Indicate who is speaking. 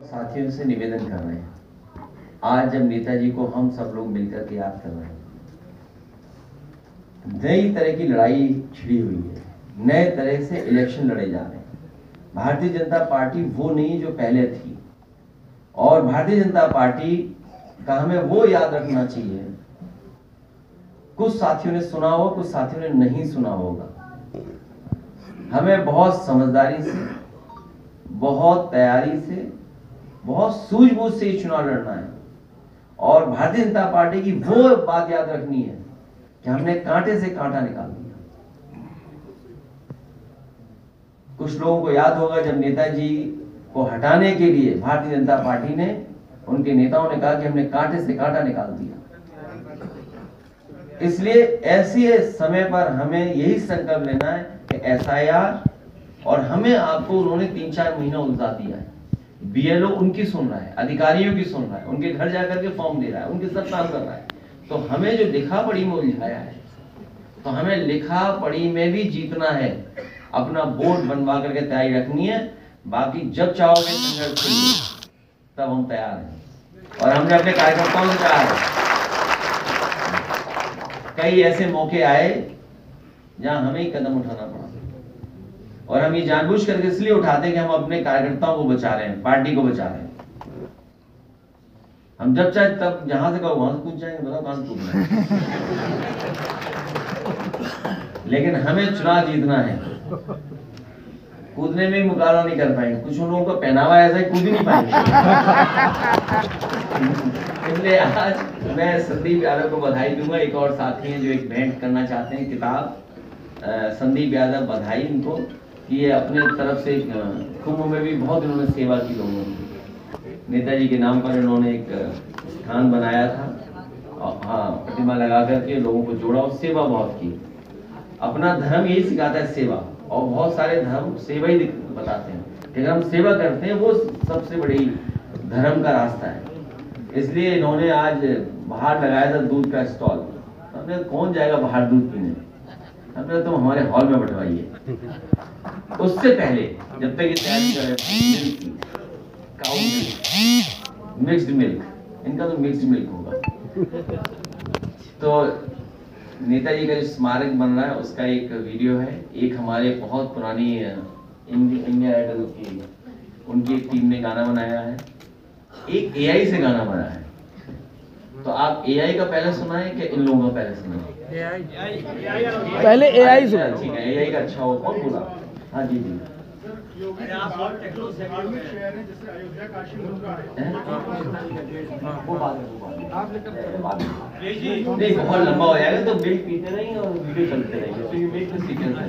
Speaker 1: साथियों से निवेदन कर रहे हैं, आज जब नेताजी को हम सब लोग मिलकर के याद कर रहे हैं, नई तरह की लड़ाई छिड़ी हुई है, नए तरह से इलेक्शन लड़े जा रहे हैं। भारतीय जनता पार्टी वो नहीं जो पहले थी, और भारतीय जनता पार्टी का हमें वो याद रखना चाहिए। कुछ साथियों ने सुना होगा, कुछ साथियों ने नहीं सुना होगा। हमें बहुत समझदारी से, बहुत तैयारी से, बहुत सूझबूझ से चुनाव लड़ना है, और भारतीय जनता पार्टी की वो बात याद रखनी है कि हमने कांटे से कांटा निकाल दिया। कुछ लोगों को याद होगा जब नेताजी को हटाने के लिए भारतीय जनता पार्टी ने, उनके नेताओं ने कहा कि हमने कांटे से कांटा निकाल दिया। इसलिए ऐसे समय पर हमें यही संकल्प लेना है कि एसआईआर, और हमें आपको उन्होंने 3-4 महीना उलझा दिया है। बीएलओ उनकी सुन रहा है, अधिकारियों की सुन रहा है, उनके घर जाकर के फॉर्म दे रहा है, उनके सब काम कर रहा है। तो हमें जो लिखा पढ़ी में उलझाया है, तो हमें लिखा पढ़ी में भी जीतना है। अपना बोर्ड बनवा करके तैयारी रखनी है। बाकी जब चाहोगे संघर्ष के लिए, तब हम तैयार हैं, और हमने अपने कार्यकर्ताओं से कहा है। कई ऐसे मौके आए जहां हमें ही कदम उठाना पड़ा, और हम ये जानबूझ करके इसलिए उठाते हैं कि हम अपने कार्यकर्ताओं को बचा रहे हैं, पार्टी को बचा रहे हैं। हम जब चाहे तब जहां से कहो वहां से कूद जाएंगे, बताओ कहां से कूदना है। लेकिन हमें चुनाव जीतना है। कूदने में मुकाबला नहीं कर पाएंगे, कुछ लोगों का पहनावा ऐसा ही, कूद ही नहीं पाएंगे। इसलिए आज मैं संदीप यादव को बधाई दूंगा। एक और साथी हैं जो एक भेंट करना चाहते हैं किताब, संदीप यादव, बधाई उनको कि ये अपने तरफ से कुंभ में भी बहुत इन्होंने सेवा की लोगों की। नेताजी के नाम पर इन्होंने एक स्थान बनाया था, और हाँ, प्रतिमा लगा करके लोगों को जोड़ा और सेवा बहुत की। अपना धर्म यही सिखाता है, सेवा, और बहुत सारे धर्म सेवा ही बताते हैं, लेकिन हम सेवा करते हैं, वो सबसे बड़ी धर्म का रास्ता है। इसलिए इन्होंने आज बाहर लगाया था दूध का स्टॉल। हमने कौन जाएगा बाहर दूध पीने, हमने तुम हमारे हॉल में बैठवाइए। उससे पहले जब तक ये तैयारी कर रहे थे, काऊ मिल्क, मिक्स्ड मिल्क, इनका तो मिक्स्ड मिल्क होगा। तो नेताजी का जो स्मारक बन रहा है, उसका एक वीडियो है। एक हमारे बहुत पुरानी इंडिया आइडल की उनकी एक टीम ने गाना बनाया है, एक एआई से गाना बनाया है। तो आप एआई का पहले सुना है कि इन लोगों का पहले सुना है?
Speaker 2: पहले एआई सुना।
Speaker 1: ठीक है, एआई का अच्छा हो। कौन बोला? हाँ जी जी। नहीं, बहुत लंबा हो जाएगा तो मिल्क पीते रहेंगे और वीडियो चलते रहेंगे, तो ये मिल्क सीक्वेंस है।